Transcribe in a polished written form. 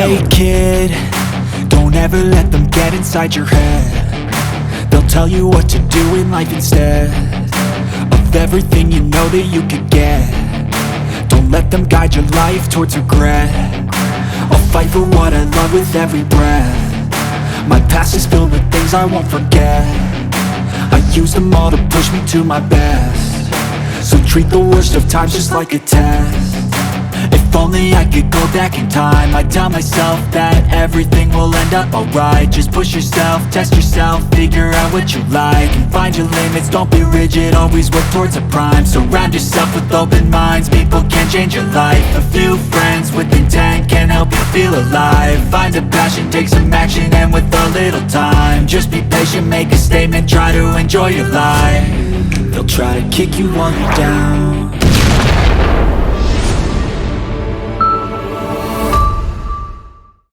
Hey kid, don't ever let them get inside your head. They'll tell you what to do in life instead of everything you know that you could get. Don't let them guide your life towards regret. I'll fight for what I love with every breath. My past is filled with things I won't forget. I use them all to push me to my best. So treat the worst of times just like a test. If only I could go back in time, I'd tell myself that everything will end up alright. Just push yourself, test yourself, figure out what you like, and find your limits, don't be rigid, always work towards a prime. Surround yourself with open minds, people can change your life. A few friends with intent can help you feel alive. Find a passion, take some action, and with a little time, just be patient, make a statement, try to enjoy your life. They'll try to kick you while you're down,